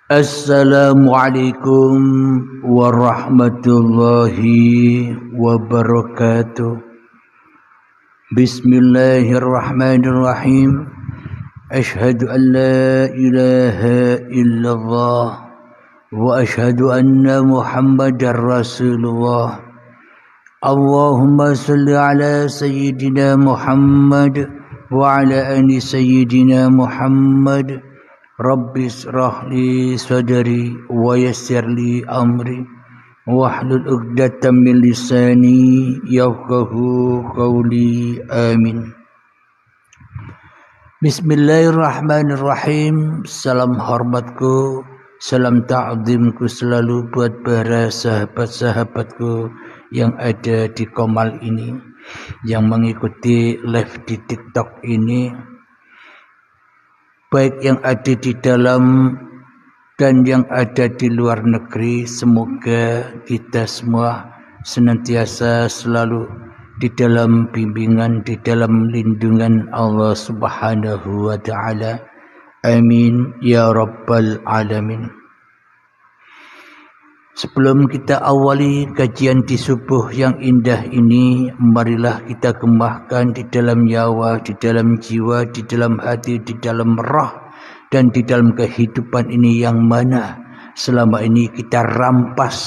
Assalamualaikum warahmatullahi wabarakatuh. Bismillahirrahmanirrahim. Ashhadu an la ilaha illallah wa ashhadu anna Muhammadar Rasulullah. Allahumma salli ala sayyidina Muhammad wa ala ali sayyidina Muhammad. Rabbi israh li sadri wa yassir li amri wahlul 'uqdatam min lisani yafqahu qawli. Amin. Bismillahirrahmanirrahim. Salam hormatku, salam ta'zimku selalu buat para sahabat-sahabatku yang ada di Komal ini, yang mengikuti live di TikTok ini, baik yang ada di dalam dan yang ada di luar negeri. Semoga kita semua senantiasa selalu di dalam bimbingan, di dalam lindungan Allah Subhanahu wa ta'ala. Amin ya rabbal alamin. Sebelum kita awali kajian di subuh yang indah ini, marilah kita kembangkan di dalam nyawa, di dalam jiwa, di dalam hati, di dalam roh, dan di dalam kehidupan ini yang mana selama ini kita rampas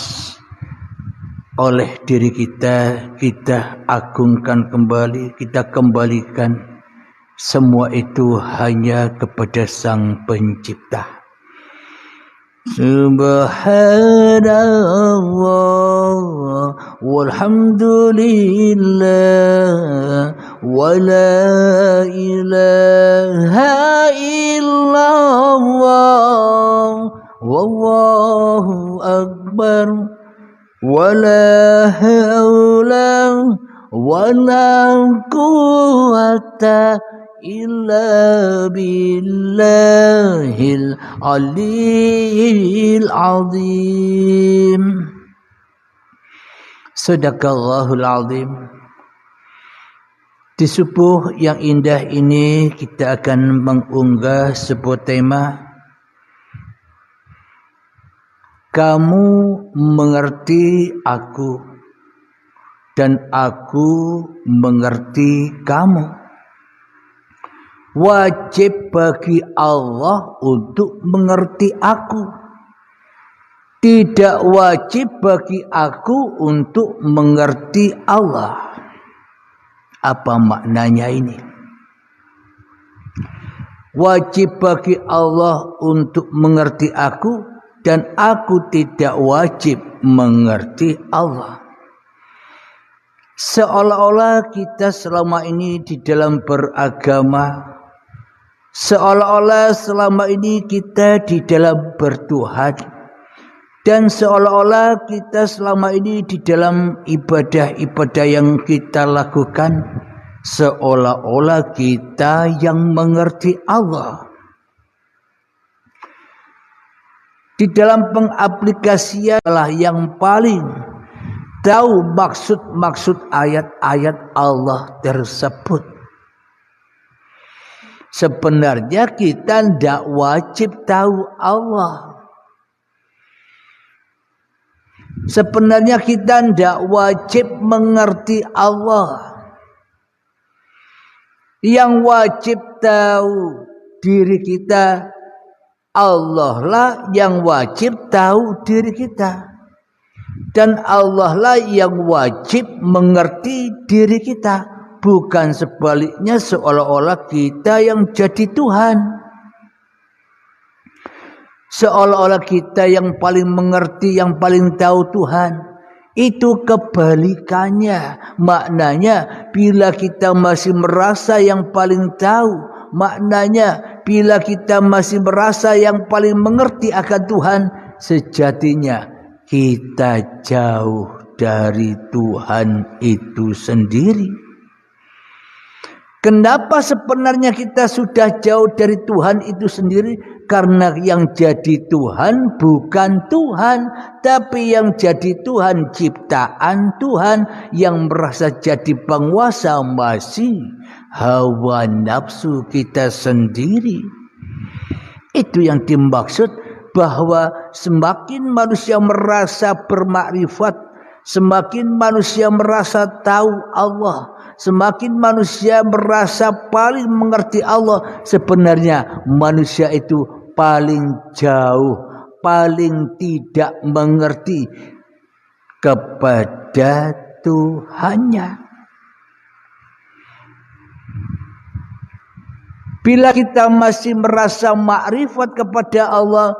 oleh diri kita, kita agungkan kembali, kita kembalikan semua itu hanya kepada Sang Pencipta. Subhanallah walhamdulillah wa la ilaha illallah wallahu akbar wa la hawla wa la quwwata illa billahil aliyil azim. Sadaqallahul azim. Di subuh yang indah ini kita akan mengunggah sebuah tema, kamu mengerti aku dan aku mengerti kamu. Wajib bagi Allah untuk mengerti aku. Tidak wajib bagi aku untuk mengerti Allah. Apa maknanya ini? Wajib bagi Allah untuk mengerti aku dan aku tidak wajib mengerti Allah. Seolah-olah kita selama ini di dalam beragama, seolah-olah selama ini kita di dalam bertuhan, dan seolah-olah kita selama ini di dalam ibadah-ibadah yang kita lakukan, seolah-olah kita yang mengerti Allah. Di dalam pengaplikasian adalah yang paling tahu maksud-maksud ayat-ayat Allah tersebut. Sebenarnya kita tidak wajib tahu Allah. Sebenarnya kita tidak wajib mengerti Allah. Yang wajib tahu diri kita, Allah lah yang wajib tahu diri kita. Dan Allah lah yang wajib mengerti diri kita. Bukan sebaliknya seolah-olah kita yang jadi Tuhan. Seolah-olah kita yang paling mengerti, yang paling tahu Tuhan. Itu kebalikannya. Maknanya bila kita masih merasa yang paling tahu, maknanya bila kita masih merasa yang paling mengerti akan Tuhan, sejatinya kita jauh dari Tuhan itu sendiri. Kenapa sebenarnya kita sudah jauh dari Tuhan itu sendiri? Karena yang jadi Tuhan bukan Tuhan, tapi yang jadi Tuhan ciptaan Tuhan, yang merasa jadi penguasa masih hawa nafsu kita sendiri. Itu yang dimaksud bahwa semakin manusia merasa bermakrifat, semakin manusia merasa tahu Allah, semakin manusia merasa paling mengerti Allah, sebenarnya manusia itu paling jauh, paling tidak mengerti kepada Tuhannya. Bila kita masih merasa makrifat kepada Allah,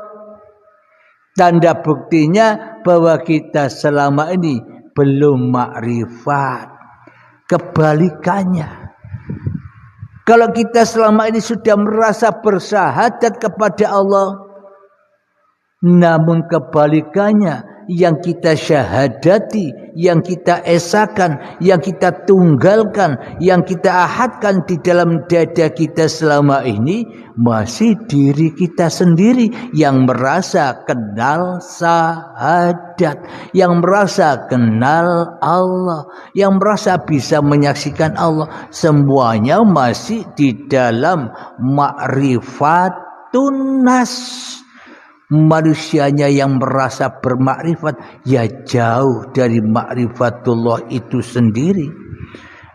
tanda buktinya bahwa kita selama ini belum makrifat. Kebalikannya, kalau kita selama ini sudah merasa bersyahadat kepada Allah, namun kebalikannya, yang kita syahadati, yang kita esakan, yang kita tunggalkan, yang kita ahadkan di dalam dada kita selama ini, masih diri kita sendiri yang merasa kenal syahadat, yang merasa kenal Allah, yang merasa bisa menyaksikan Allah. Semuanya masih di dalam ma'rifatun nas. Manusianya yang merasa bermakrifat ya jauh dari makrifatullah itu sendiri.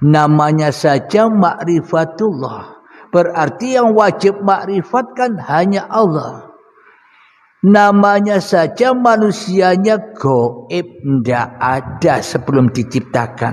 Namanya saja makrifatullah, berarti yang wajib makrifatkan hanya Allah. Namanya saja manusianya gaib, tidak ada sebelum diciptakan.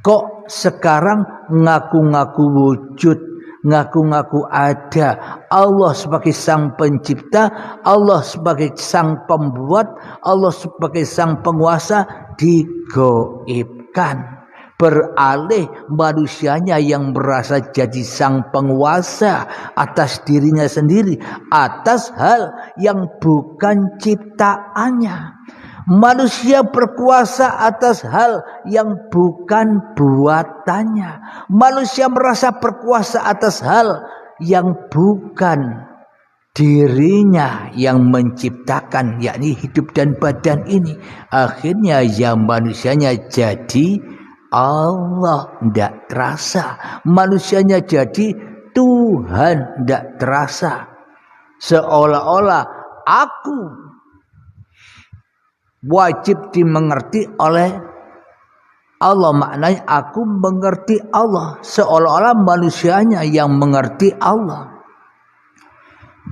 Kok sekarang ngaku-ngaku wujud, ngaku-ngaku ada? Allah sebagai sang pencipta, Allah sebagai sang pembuat, Allah sebagai sang penguasa digaibkan. Beralih manusianya yang merasa jadi sang penguasa atas dirinya sendiri, atas hal yang bukan ciptaannya. Manusia berkuasa atas hal yang bukan buatannya. Manusia merasa berkuasa atas hal yang bukan dirinya yang menciptakan, yakni hidup dan badan ini. Akhirnya ya manusianya jadi Allah, tidak terasa. Manusianya jadi Tuhan, tidak terasa. Seolah-olah aku wajib dimengerti oleh Allah. Maknanya aku mengerti Allah, seolah-olah manusianya yang mengerti Allah,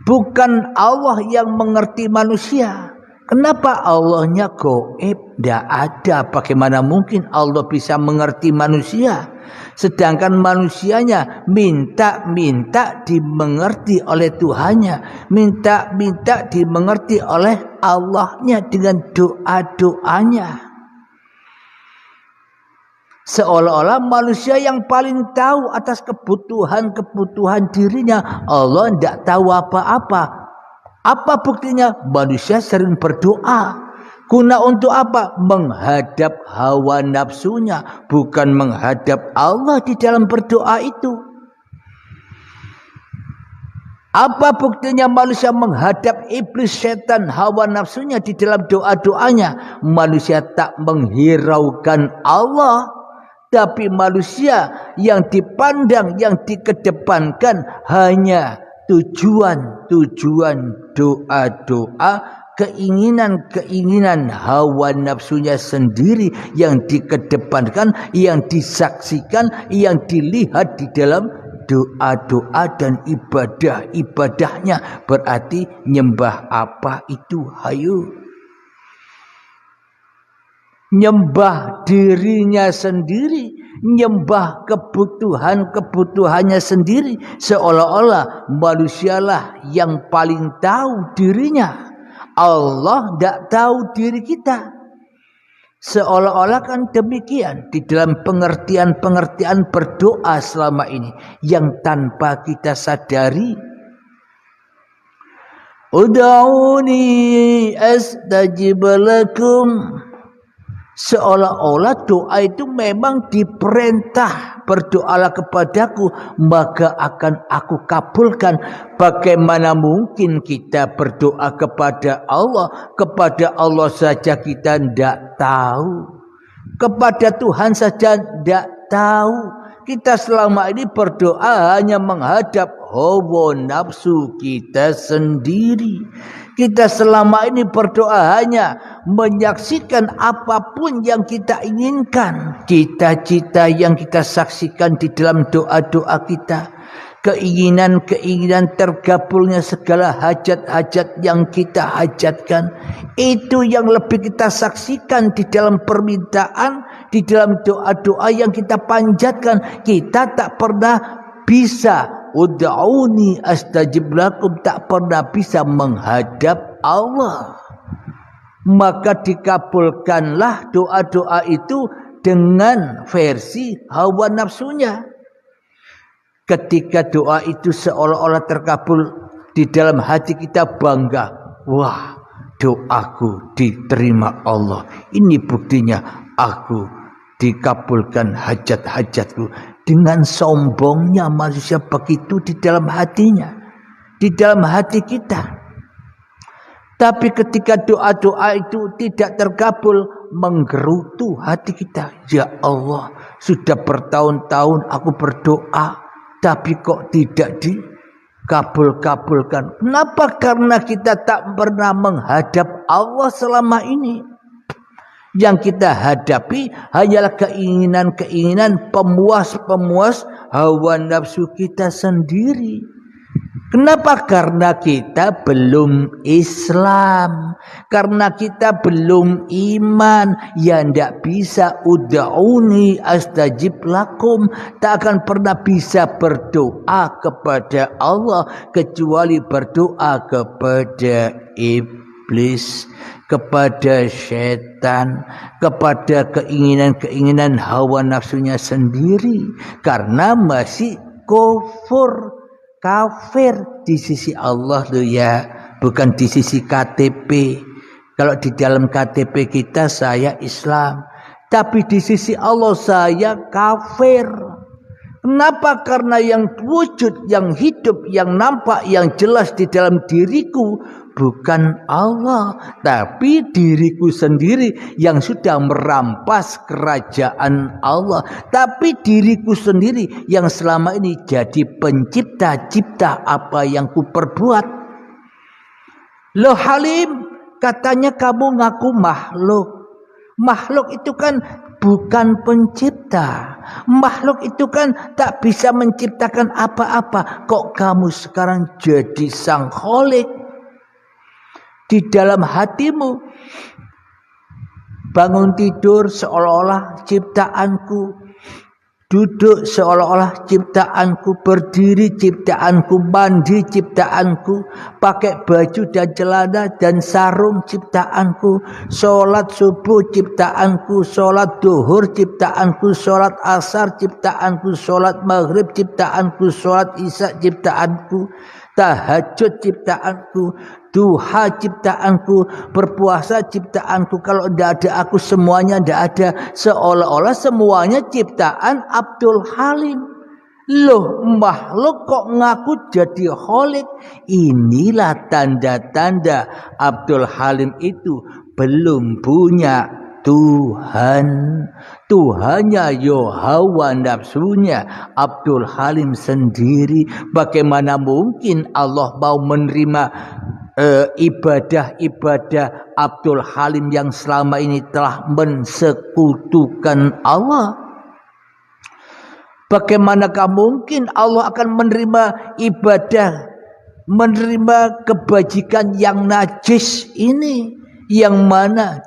bukan Allah yang mengerti manusia. Kenapa Allahnya gaib, tidak ada? Bagaimana mungkin Allah bisa mengerti manusia, sedangkan manusianya minta-minta dimengerti oleh Tuhannya, minta-minta dimengerti oleh Allahnya dengan doa-doanya. Seolah-olah manusia yang paling tahu atas kebutuhan-kebutuhan dirinya. Allah tidak tahu apa-apa. Apa buktinya? Manusia sering berdoa. Guna untuk apa? Menghadap hawa nafsunya, bukan menghadap Allah di dalam berdoa itu. Apa buktinya manusia menghadap iblis, setan, hawa nafsunya di dalam doa-doanya? Manusia tak menghiraukan Allah, tapi manusia yang dipandang, yang dikedepankan hanya tujuan doa-doa, keinginan-keinginan hawa nafsunya sendiri yang dikedepankan, yang disaksikan, yang dilihat di dalam doa-doa dan ibadah-ibadahnya. Berarti nyembah apa itu? Hayu nyembah dirinya sendiri, nyembah kebutuhan-kebutuhannya sendiri, seolah-olah manusialah yang paling tahu dirinya. Allah tidak tahu diri kita. Seolah-olah kan demikian di dalam pengertian-pengertian berdoa selama ini yang tanpa kita sadari. Ud'uni astajib lakum. Seolah-olah doa itu memang diperintah, berdoalah kepadaku maka akan aku kabulkan. Bagaimana mungkin kita berdoa kepada Allah? Kepada Allah saja kita tidak tahu, kepada Tuhan saja tidak tahu. Kita selama ini berdoa hanya menghadap hawa nafsu kita sendiri. Kita selama ini berdoa hanya menyaksikan apapun yang kita inginkan, cita-cita yang kita saksikan di dalam doa-doa kita, keinginan-keinginan tergabulnya segala hajat-hajat yang kita hajatkan. Itu yang lebih kita saksikan di dalam permintaan, di dalam doa-doa yang kita panjatkan. Kita tak pernah bisa ud'uni astajib lakum, tak pernah bisa menghadap Allah. Maka dikabulkanlah doa-doa itu dengan versi hawa nafsunya. Ketika doa itu seolah-olah terkabul, di dalam hati kita bangga, wah, doaku diterima Allah. Ini buktinya aku dikabulkan hajat-hajatku. Dengan sombongnya manusia begitu di dalam hatinya, di dalam hati kita. Tapi ketika doa-doa itu tidak terkabul, menggerutu hati kita. Ya Allah, sudah bertahun-tahun aku berdoa, tapi kok tidak dikabul-kabulkan. Kenapa? Karena kita tak pernah menghadap Allah selama ini. Yang kita hadapi hanyalah keinginan-keinginan pemuas-pemuas hawa nafsu kita sendiri. Kenapa? Karena kita belum Islam, karena kita belum iman. Ya ndak bisa ud'uni astajib lakum, tak akan pernah bisa berdoa kepada Allah kecuali berdoa kepada iblis, kepada setan, kepada keinginan-keinginan hawa nafsunya sendiri, karena masih kafir di sisi Allah tuh ya, bukan di sisi KTP. Kalau di dalam KTP kita saya Islam, tapi di sisi Allah saya kafir. Kenapa? Karena yang wujud, yang hidup, yang nampak, yang jelas di dalam diriku bukan Allah, tapi diriku sendiri yang sudah merampas kerajaan Allah. Tapi diriku sendiri yang selama ini jadi pencipta-cipta apa yang ku perbuat. Loh Halim, katanya kamu ngaku makhluk. Makhluk itu kan bukan pencipta. Makhluk itu kan tak bisa menciptakan apa-apa. Kok kamu sekarang jadi sang kholik? Di dalam hatimu bangun tidur seolah-olah ciptaanku, duduk seolah-olah ciptaanku, berdiri ciptaanku, mandi ciptaanku, pakai baju dan celana dan sarung ciptaanku, sholat subuh ciptaanku, sholat duhur ciptaanku, sholat asar ciptaanku, sholat maghrib ciptaanku, sholat isya ciptaanku, tahajud ciptaanku, duha ciptaanku, berpuasa ciptaanku. Kalau tidak ada aku, semuanya tidak ada. Seolah-olah semuanya ciptaan Abdul Halim. Loh, makhluk kok ngaku jadi kholik? Inilah tanda-tanda Abdul Halim itu belum punya Tuhan. Tuhannya yo hawa nafsunya Abdul Halim sendiri. Bagaimana mungkin Allah mau menerima ibadah-ibadah Abdul Halim yang selama ini telah mensekutukan Allah? Bagaimanakah mungkin Allah akan menerima ibadah, menerima kebajikan yang najis ini, yang mana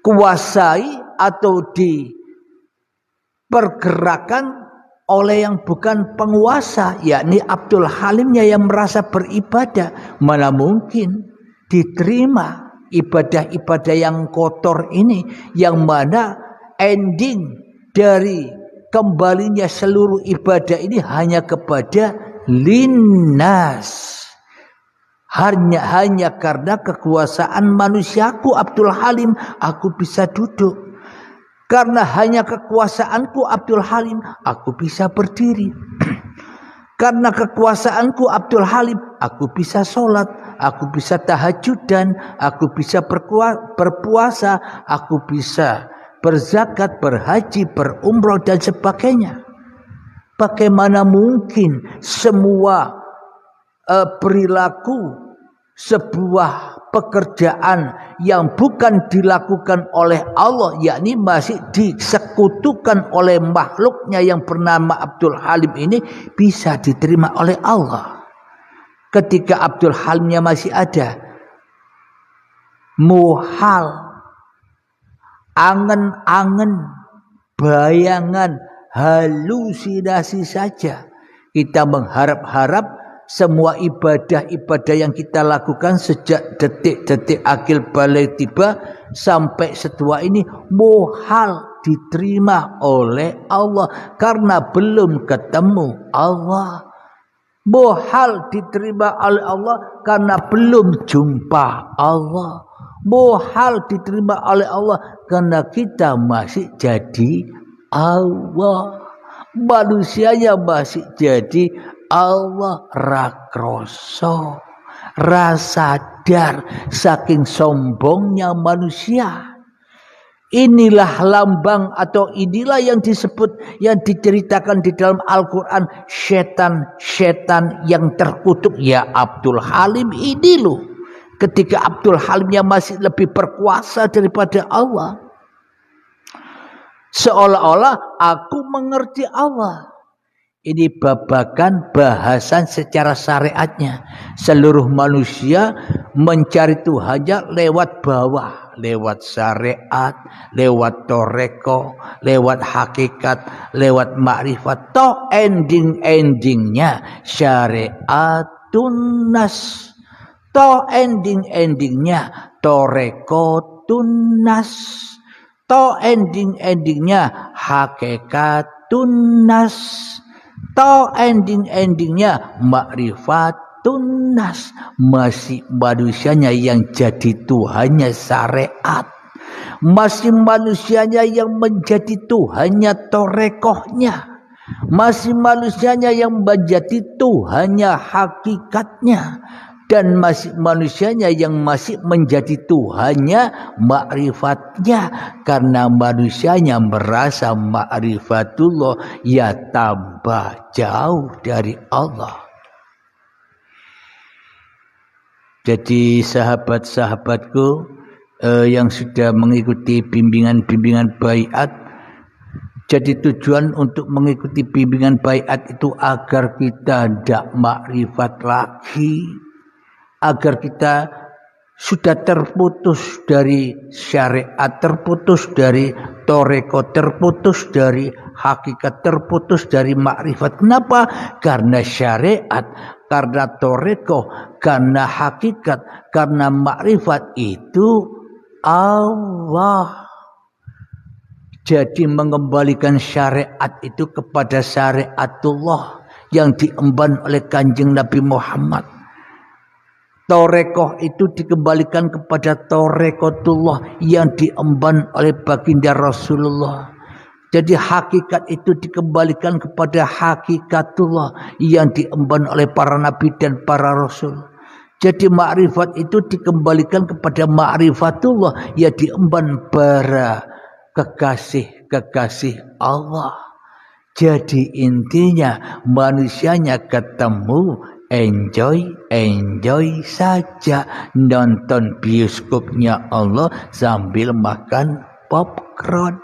dikuasai atau dipergerakan oleh yang bukan penguasa, yakni Abdul Halimnya yang merasa beribadah. Mana mungkin diterima ibadah-ibadah yang kotor ini, yang mana ending dari kembalinya seluruh ibadah ini hanya kepada linnas. Hanya karena kekuasaan manusiaku Abdul Halim aku bisa duduk. Karena hanya kekuasaanku Abdul Halim aku bisa berdiri. Karena kekuasaanku Abdul Halim aku bisa sholat, aku bisa tahajudan, aku bisa berpuasa, aku bisa berzakat, berhaji, berumroh dan sebagainya. Bagaimana mungkin semua perilaku sebuah pekerjaan yang bukan dilakukan oleh Allah, yakni masih disekutukan oleh makhluknya yang bernama Abdul Halim ini, bisa diterima oleh Allah ketika Abdul Halimnya masih ada. Muhal, angen-angen, bayangan, halusinasi saja kita mengharap-harap semua ibadah-ibadah yang kita lakukan sejak detik-detik akil balik tiba sampai setua ini muhal diterima oleh Allah karena belum ketemu Allah. Muhal diterima oleh Allah karena belum jumpa Allah. Muhal diterima oleh Allah karena kita masih jadi Allah. Manusianya masih jadi Allah, rakroso, rasadar, saking sombongnya manusia. Inilah lambang atau inilah yang disebut, yang diceritakan di dalam Al-Quran, setan-setan yang terkutuk. Ya Abdul Halim ini loh, ketika Abdul Halimnya masih lebih berkuasa daripada Allah, seolah-olah aku mengerti Allah. Ini babakan bahasan secara syariatnya. Seluruh manusia mencari Tuhannya lewat bawah, lewat syariat, lewat toreko, lewat hakikat, lewat makrifat. Toh ending-endingnya syariatun nas. Toh ending-endingnya toreko tunas. Toh ending-endingnya hakikatun nas. Toh ending-endingnya ma'rifatun nas. Masih manusianya yang jadi Tuhannya syariat. Masih manusianya yang menjadi Tuhannya torekohnya. Masih manusianya yang menjadi Tuhannya hakikatnya. Dan masih manusianya yang masih menjadi Tuhannya ma'rifatnya. Karena manusianya merasa ma'rifatullah ya tambah jauh dari Allah. Jadi sahabat-sahabatku yang sudah mengikuti bimbingan-bimbingan baiat, jadi tujuan untuk mengikuti bimbingan baiat itu agar kita tidak makrifat lagi, agar kita sudah terputus dari syariat, terputus dari toreko, terputus dari hakikat, terputus dari makrifat. Kenapa? Karena syariat, karena toreko, karena hakikat, karena makrifat itu Allah. Jadi mengembalikan syariat itu kepada syariatullah yang diemban oleh Kanjeng Nabi Muhammad. Torekoh itu dikembalikan kepada torekotullah yang diemban oleh baginda Rasulullah. Jadi hakikat itu dikembalikan kepada hakikatullah yang diemban oleh para nabi dan para rasul. Jadi makrifat itu dikembalikan kepada makrifatullah yang diemban para kekasih-kekasih Allah. Jadi intinya manusianya ketemu, enjoy saja, nonton bioskopnya Allah sambil makan popcorn.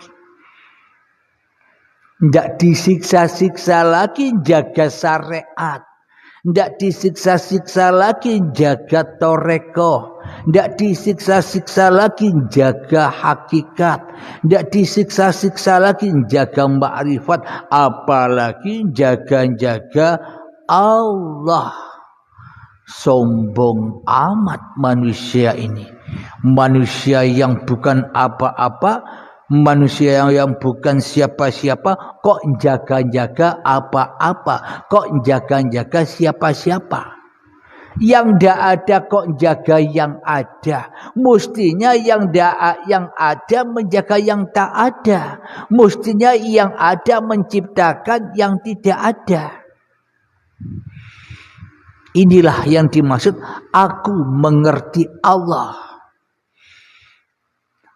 Tidak disiksa-siksa lagi jaga syariat, tidak disiksa-siksa lagi jaga toreko, tidak disiksa-siksa lagi jaga hakikat, tidak disiksa-siksa lagi jaga makrifat, apalagi jaga-jaga Allah. Sombong amat manusia ini. Manusia yang bukan apa-apa, manusia yang bukan siapa-siapa, kok jaga-jaga apa-apa, kok jaga-jaga siapa-siapa. Yang tidak ada kok jaga yang ada. Mestinya yang ada menjaga yang tak ada. Mestinya yang ada menciptakan yang tidak ada. Inilah yang dimaksud aku mengerti Allah.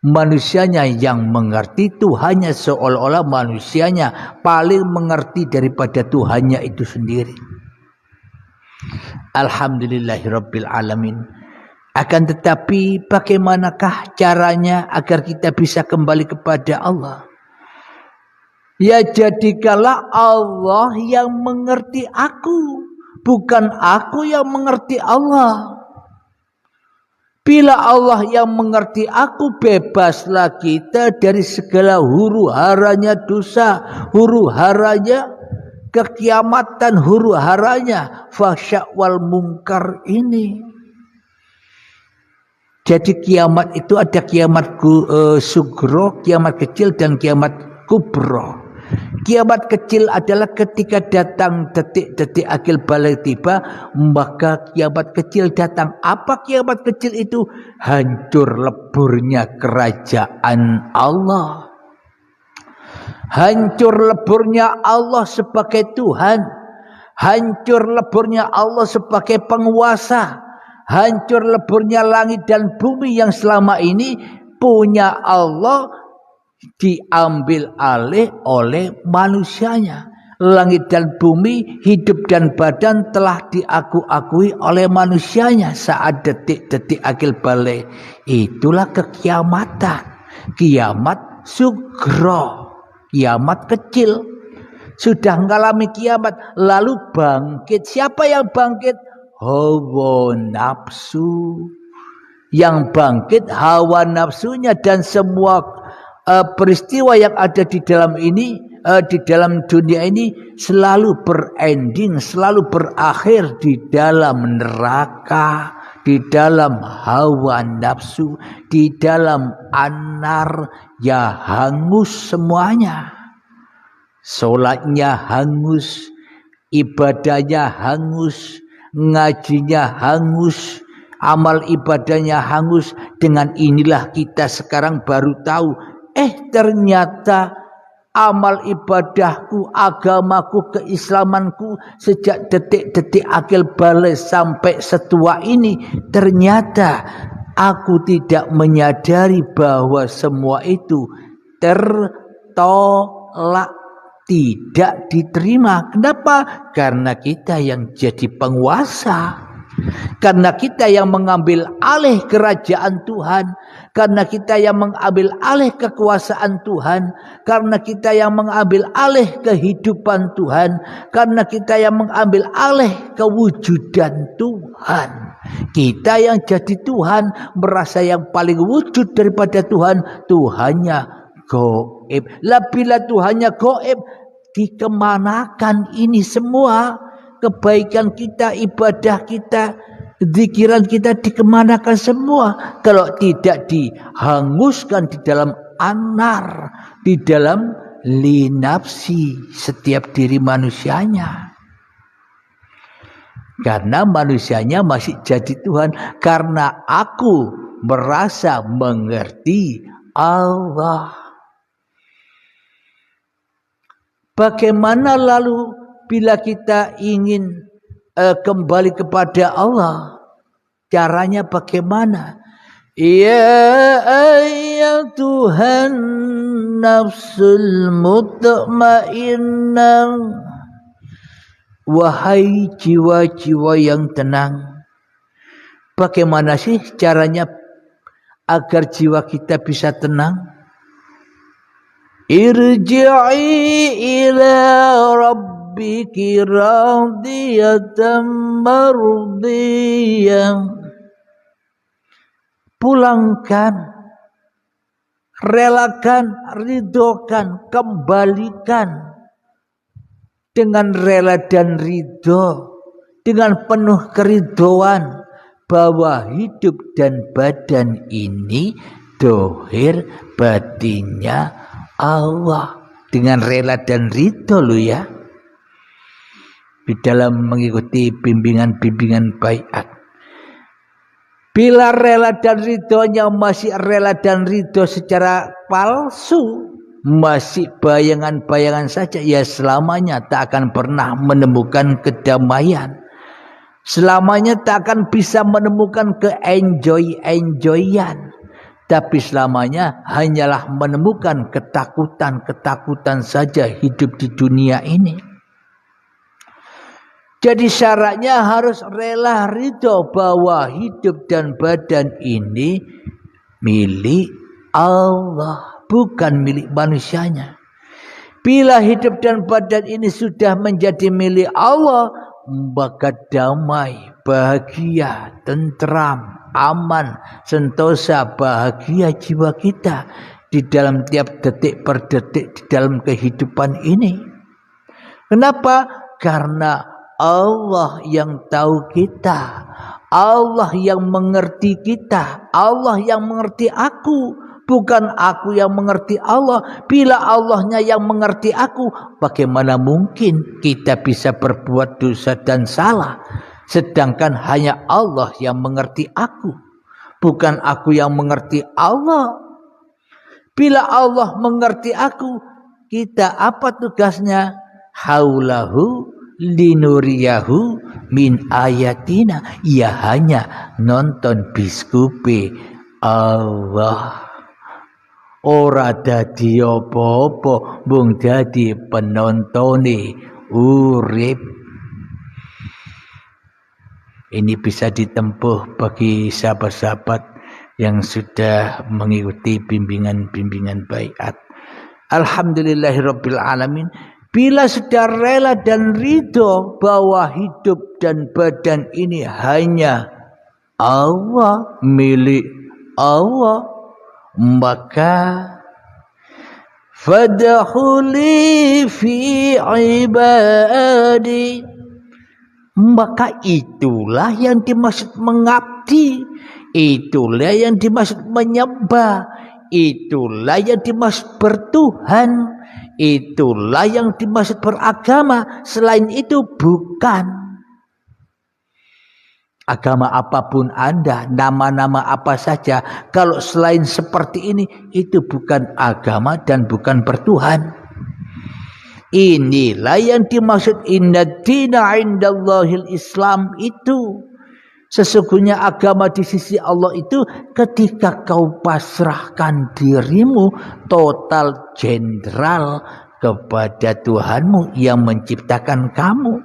Manusianya yang mengerti, Tuhannya seolah-olah manusianya paling mengerti daripada Tuhannya itu sendiri. Alhamdulillahirabbil alamin. Akan tetapi bagaimanakah caranya agar kita bisa kembali kepada Allah? Ya jadikanlah Allah yang mengerti aku, bukan aku yang mengerti Allah. Bila Allah yang mengerti aku, bebaslah kita dari segala huru haranya dosa, huru haranya kekiamatan, huru haranya fahsya wal mungkar ini. Jadi kiamat itu ada kiamat sugro, kiamat kecil dan kiamat kubro. Kiamat kecil adalah ketika datang detik-detik akhir balik tiba, maka kiamat kecil datang. Apa kiamat kecil itu? Hancur leburnya kerajaan Allah. Hancur leburnya Allah sebagai Tuhan. Hancur leburnya Allah sebagai penguasa. Hancur leburnya langit dan bumi yang selama ini punya Allah diambil alih oleh manusianya. Langit dan bumi, hidup dan badan telah diakui oleh manusianya saat detik-detik akhir balik. Itulah kekiamatan. Kiamat sugro, kiamat kecil. Sudah mengalami kiamat, lalu bangkit. Siapa yang bangkit? Hawa nafsu. Yang bangkit hawa nafsunya, dan semua peristiwa yang ada di dalam ini, di dalam dunia ini selalu berending, selalu berakhir di dalam neraka, di dalam hawa nafsu, di dalam anar, ya hangus semuanya. Salatnya hangus, ibadahnya hangus, ngajinya hangus, amal ibadahnya hangus. Dengan inilah kita sekarang baru tahu, ternyata amal ibadahku, agamaku, keislamanku sejak detik-detik akhir balik sampai setua ini, ternyata aku tidak menyadari bahwa semua itu tertolak, tidak diterima. Kenapa? Karena kita yang jadi penguasa, karena kita yang mengambil alih kerajaan Tuhan, karena kita yang mengambil alih kekuasaan Tuhan, karena kita yang mengambil alih kehidupan Tuhan, karena kita yang mengambil alih kewujudan Tuhan. Kita yang jadi Tuhan, merasa yang paling wujud daripada Tuhan, Tuhannya gaib. Lah bila Tuhannya gaib, dikemanakan ini semua? Kebaikan kita, ibadah kita, zikiran kita dikemanakan semua? Kalau tidak dihanguskan di dalam anar, di dalam linapsi setiap diri manusianya. Karena manusianya masih jadi Tuhan, karena aku merasa mengerti Allah. Bagaimana lalu bila kita ingin kembali kepada Allah? Caranya bagaimana? Ya Tuhan nafsul mutmainnah, wahai jiwa-jiwa yang tenang. Bagaimana sih caranya agar jiwa kita bisa tenang? Irji'i ila rabbiki radiyatan mardiyah. Pulangkan, relakan, ridhokan, kembalikan dengan rela dan ridho, dengan penuh keridhoan bahwa hidup dan badan ini dohir, batinnya Allah. Dengan rela dan ridho lo ya, di dalam mengikuti bimbingan-bimbingan baiat. Bila rela dan ridhonya masih rela dan ridho secara palsu, masih bayangan-bayangan saja, ya selamanya tak akan pernah menemukan kedamaian. Selamanya tak akan bisa menemukan ke-enjoy-enjoyan. Tapi selamanya hanyalah menemukan ketakutan-ketakutan saja hidup di dunia ini. Jadi syaratnya harus rela ridho bahwa hidup dan badan ini milik Allah, bukan milik manusianya. Bila hidup dan badan ini sudah menjadi milik Allah, maka damai, bahagia, tentram, aman, sentosa, bahagia jiwa kita di dalam tiap detik per detik di dalam kehidupan ini. Kenapa? Karena Allah yang tahu kita, Allah yang mengerti kita, Allah yang mengerti aku, bukan aku yang mengerti Allah. Bila Allahnya yang mengerti aku, bagaimana mungkin kita bisa berbuat dosa dan salah? Sedangkan hanya Allah yang mengerti aku, bukan aku yang mengerti Allah. Bila Allah mengerti aku, kita apa tugasnya? Haulahu linuriyahu min ayatina, ia hanya nonton biskupe Allah, ora dadi apa-apa, mung dadi penontone urip. Ini bisa ditempuh bagi sahabat-sahabat yang sudah mengikuti bimbingan-bimbingan baiat. Alhamdulillahirabbil alamin. Bila sudah rela dan ridho bahwa hidup dan badan ini hanya Allah, milik Allah, maka fadkhuli fi ibadi, maka itulah yang dimaksud mengabdi, itulah yang dimaksud menyembah, itulah yang dimaksud bertuhan, itulah yang dimaksud beragama. Selain itu bukan. Agama apapun Anda, nama-nama apa saja, kalau selain seperti ini, itu bukan agama dan bukan bertuhan. Inilah yang dimaksud inna dina indallahil Islam itu. Sesungguhnya agama di sisi Allah itu ketika kau pasrahkan dirimu total jenderal kepada Tuhanmu yang menciptakan kamu.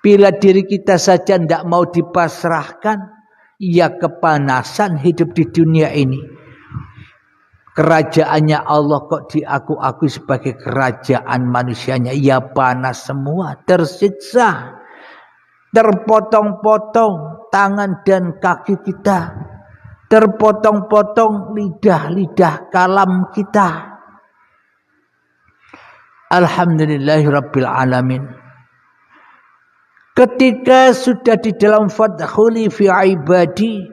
Bila diri kita saja tidak mau dipasrahkan, ya kepanasan hidup di dunia ini. Kerajaannya Allah kok diaku-akui sebagai kerajaan manusianya, ya panas semua, tersiksa. Terpotong-potong tangan dan kaki kita, terpotong-potong lidah-lidah kalam kita. Alhamdulillahirabbil alamin. Ketika sudah di dalam fadkhuli fi ibadi,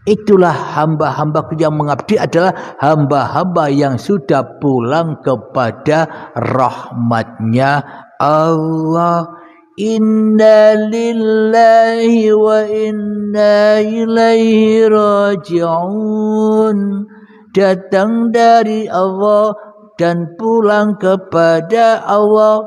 itulah hamba-hambaku yang mengabdi adalah hamba-hamba yang sudah pulang kepada rahmatnya Allah. Inna lillahi wa inna ilaihi raji'un. Datang dari Allah dan pulang kepada Allah.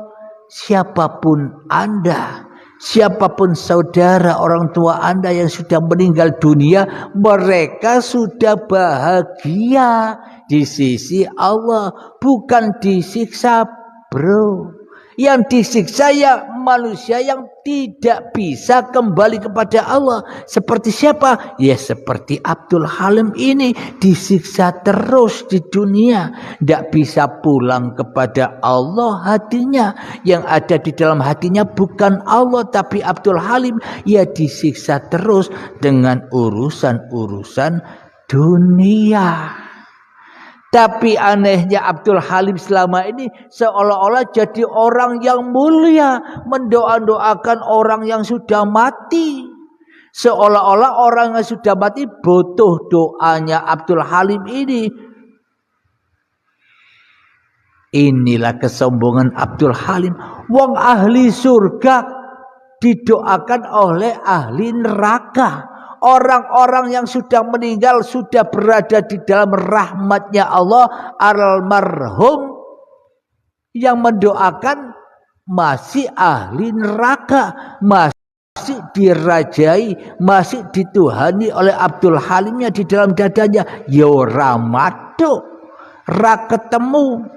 Siapapun Anda, siapapun saudara orang tua Anda yang sudah meninggal dunia, mereka sudah bahagia di sisi Allah, bukan disiksa, bro. Yang disiksa ya manusia yang tidak bisa kembali kepada Allah. Seperti siapa? Ya seperti Abdul Halim ini, disiksa terus di dunia, tidak bisa pulang kepada Allah hatinya. Yang ada di dalam hatinya bukan Allah tapi Abdul Halim. Ya disiksa terus dengan urusan-urusan dunia. Tapi anehnya Abdul Halim selama ini seolah-olah jadi orang yang mulia, mendoa-doakan orang yang sudah mati. Seolah-olah orang yang sudah mati butuh doanya Abdul Halim ini. Inilah kesombongan Abdul Halim. Wong ahli surga didoakan oleh ahli neraka. Orang-orang yang sudah meninggal sudah berada di dalam rahmatnya Allah. Almarhum yang mendoakan masih ahli neraka, masih masih dirajai, masih dituhani oleh Abdul Halimnya di dalam dadanya, ya ora maduk, ra ketemu.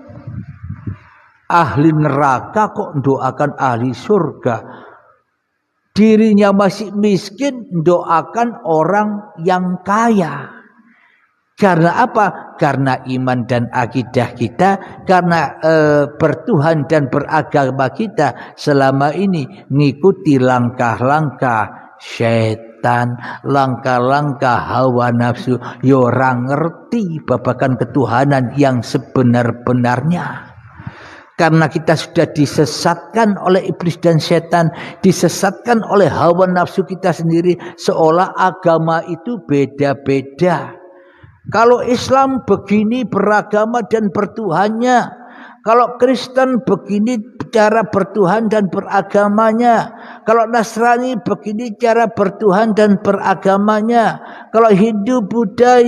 Ahli neraka kok doakan ahli surga. Dirinya masih miskin, doakan orang yang kaya. Karena apa? Karena iman dan akidah kita, karena bertuhan dan beragama kita selama ini ngikuti langkah-langkah syaitan, langkah-langkah hawa nafsu. Ya ora ngerti babagan ketuhanan yang sebenar-benarnya. Karena kita sudah disesatkan oleh iblis dan setan, disesatkan oleh hawa nafsu kita sendiri, seolah agama itu beda-beda. Kalau Islam begini beragama dan bertuhannya, kalau Kristen begini cara bertuhan dan beragamanya, kalau Nasrani begini cara bertuhan dan beragamanya, kalau Hindu, Buddha,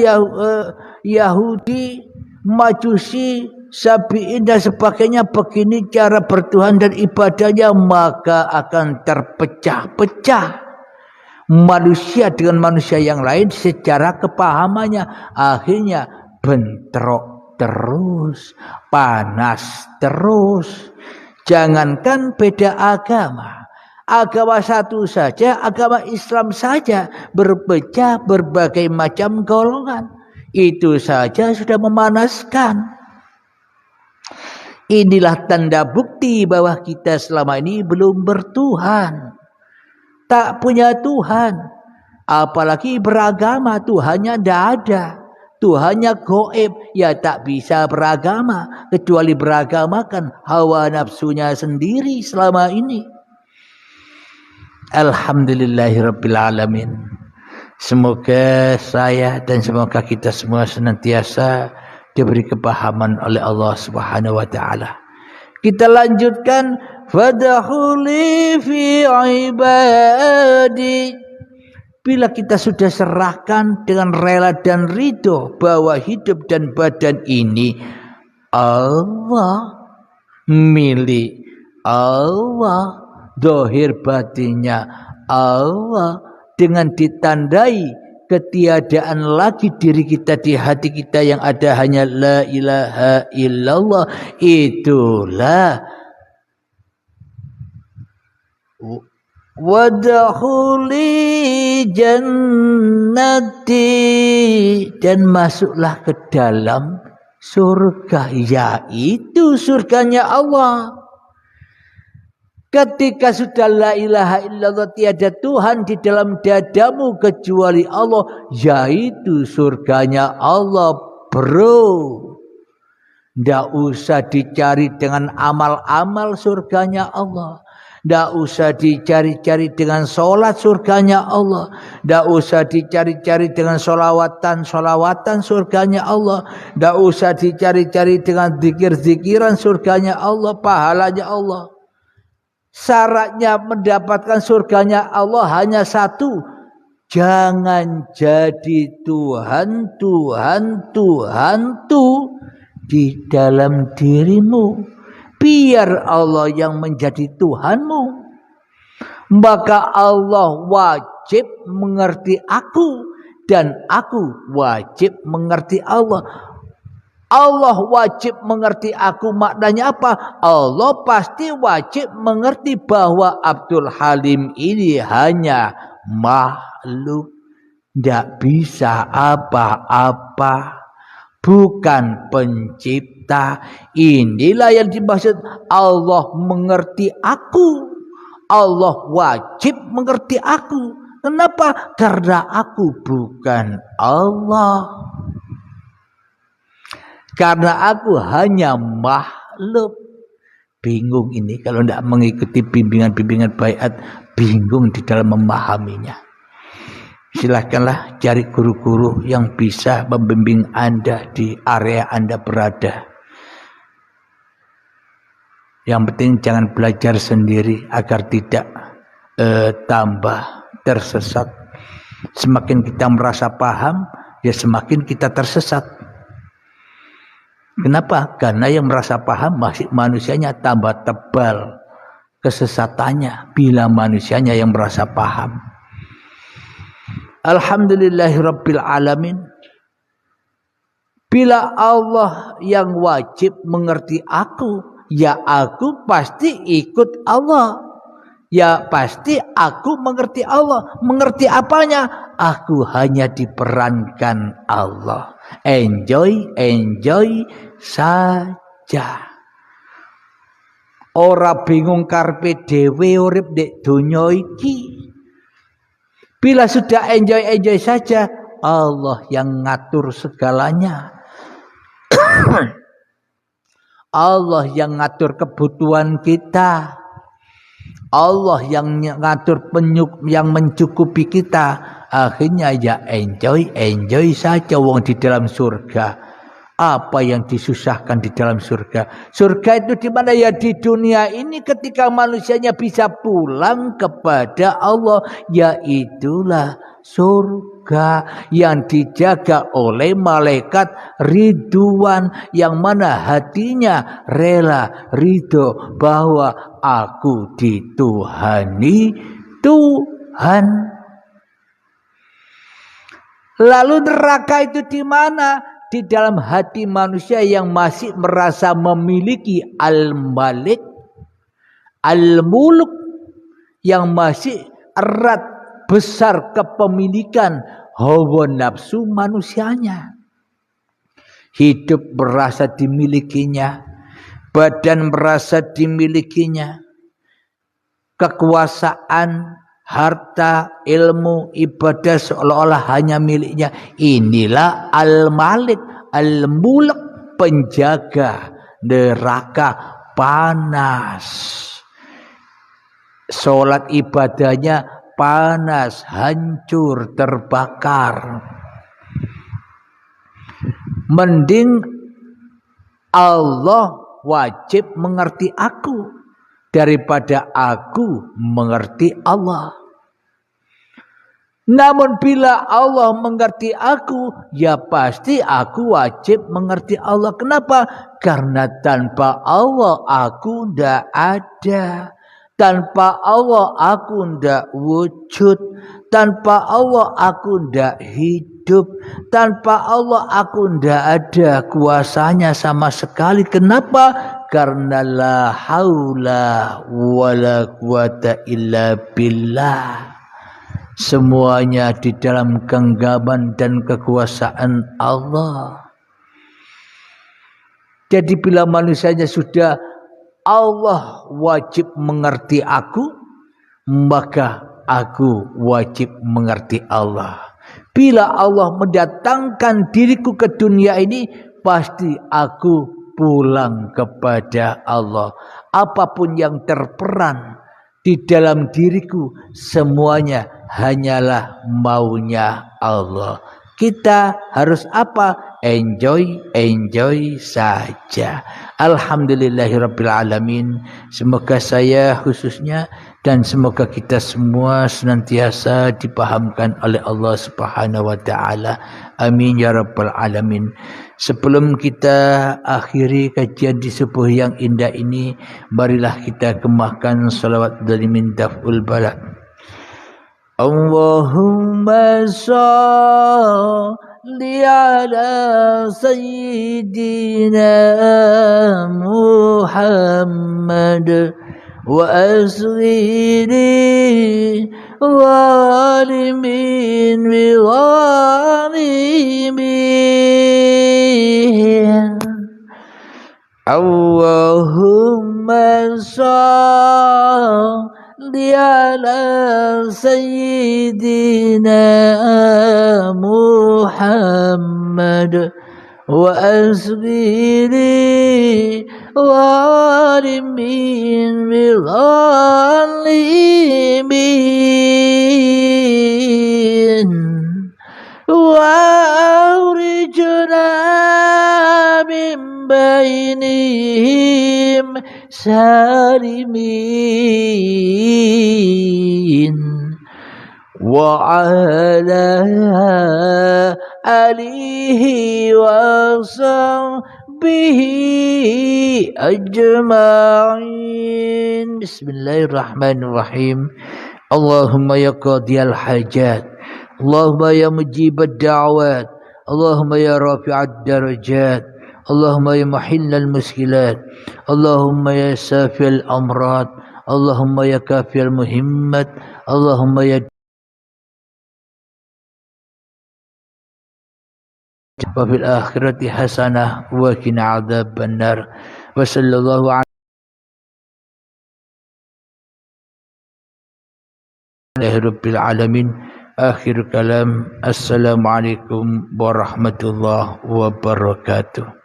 Yahudi, Majusi, Sabi'in dan sebagainya begini cara bertuhan dan ibadahnya, maka akan terpecah-pecah manusia dengan manusia yang lain secara kepahamannya. Akhirnya bentrok terus, panas terus. Jangankan beda agama, agama satu saja, agama Islam saja berpecah berbagai macam golongan. Itu saja sudah memanaskan. Inilah tanda bukti bahwa kita selama ini belum bertuhan, tak punya Tuhan. Apalagi beragama, Tuhannya tidak ada, Tuhannya gaib, ya tak bisa beragama, kecuali beragamakan hawa nafsunya sendiri selama ini. Alhamdulillahirabbil alamin. Semoga saya dan semoga kita semua senantiasa diberi kepahaman oleh Allah Subhanahu wa taala. Kita lanjutkan, fadkhuli fi ibadi. Bila kita sudah serahkan dengan rela dan ridho bahwa hidup dan badan ini Allah, milik Allah, zahir batinnya Allah, dengan ditandai ketiadaan lagi diri kita di hati kita, yang ada hanya la ilaha illallah. Itulah wadkhuli jannati, dan masuklah ke dalam surga, yaitu surganya Allah. Ketika sudah la ilaha illallah, tiada Tuhan di dalam dadamu kecuali Allah, yaitu surganya Allah, bro. Tidak usah dicari dengan amal-amal surganya Allah. Tidak usah dicari-cari dengan sholat surganya Allah. Tidak usah dicari-cari dengan sholawatan surganya Allah. Tidak usah dicari-cari dengan zikir-zikiran surganya Allah, pahalanya Allah. Syaratnya mendapatkan surganya Allah hanya satu: jangan jadi Tuhan di dalam dirimu. Biar Allah yang menjadi Tuhanmu. Maka Allah wajib mengerti aku, dan aku wajib mengerti Allah. Allah wajib mengerti aku, maknanya apa? Allah pasti wajib mengerti bahwa Abdul Halim ini hanya makhluk, tidak bisa apa-apa, bukan pencipta. Inilah yang dimaksud Allah mengerti aku. Allah wajib mengerti aku. Kenapa? Karena aku bukan Allah. Karena aku hanya makhluk. Bingung ini kalau tidak mengikuti bimbingan-bimbingan baiat, bingung di dalam memahaminya. Silahkanlah cari guru-guru yang bisa membimbing Anda di area Anda berada. Yang penting jangan belajar sendiri agar tidak tambah tersesat. Semakin kita merasa paham, ya semakin kita tersesat. Kenapa? Karena yang merasa paham masih manusianya tambah tebal, kesesatannya bila manusianya yang merasa paham. Alhamdulillahirabbil alamin. Bila Allah yang wajib mengerti aku, ya aku pasti ikut Allah. Ya pasti aku mengerti Allah. Mengerti apanya? Aku hanya diperankan Allah. Enjoy saja. Ora bingung karpe dhewe urip ndek donya iki. Bila sudah enjoy saja, Allah yang ngatur segalanya. Allah yang ngatur kebutuhan kita. Allah yang ngatur yang mencukupi kita. Akhirnya ya enjoy saja wong di dalam surga. Apa yang disusahkan di dalam surga? Surga itu di mana? Ya di dunia ini ketika manusianya bisa pulang kepada Allah, yaitulah surga yang dijaga oleh malaikat Ridwan, yang mana hatinya rela ridho bahwa aku dituhani Tuhan. Lalu neraka itu di mana? Di dalam hati manusia yang masih merasa memiliki al-malik, al-muluk, yang masih erat besar kepemilikan hawa nafsu manusianya. Hidup merasa dimilikinya, badan merasa dimilikinya, kekuasaan, harta, ilmu, ibadah seolah-olah hanya miliknya. Inilah al-malik, al-mulk, penjaga neraka panas. Sholat ibadahnya panas, hancur, terbakar. Mending Allah wajib mengerti aku daripada aku mengerti Allah. Namun bila Allah mengerti aku, ya pasti aku wajib mengerti Allah. Kenapa? Karena tanpa Allah aku ndak ada. Tanpa Allah aku ndak wujud. Tanpa Allah aku ndak hidup. Tanpa Allah aku ndak ada kuasanya sama sekali. Kenapa? Karena la haula wala quwata illa billah. Semuanya di dalam genggaman dan kekuasaan Allah. Jadi bila manusianya sudah Allah wajib mengerti aku, maka aku wajib mengerti Allah. Bila Allah mendatangkan diriku ke dunia ini, pasti aku pulang kepada Allah. Apapun yang terperan di dalam diriku, semuanya hanyalah maunya Allah. Kita harus apa? Enjoy saja. Alhamdulillahirabbil alamin. Semoga saya khususnya dan semoga kita semua senantiasa dipahamkan oleh Allah Subhanahu wa taala. Amin ya rabbal alamin. Sebelum kita akhiri kajian di subuh yang indah ini, marilah kita gemahkan salawat dari Mindaful Balad. Allahumma salli ala sayyidina Muhammad wa asghiri zalimin bi zalimin. Allahumma salli ala sayyidina Muhammad wa asghiri zalimin bi zalimin. وأخرجنا من بينهم سالمين وعلى آله وصحبه أجمعين. بسم الله الرحمن الرحيم. اللهم يا قاضي الحاجات، اللهم يا مجيب الدعوات، اللهم يا رافع الدرجات، اللهم يا محل المشكلات، اللهم يا شافي الأمراض، اللهم يا كافي المهمات، اللهم يا وفي الآخرة حسنة وقنا عذاب النار. وصلى الله على رب العالمين. آخر كلام، السلام عليكم warahmatullahi wabarakatuh.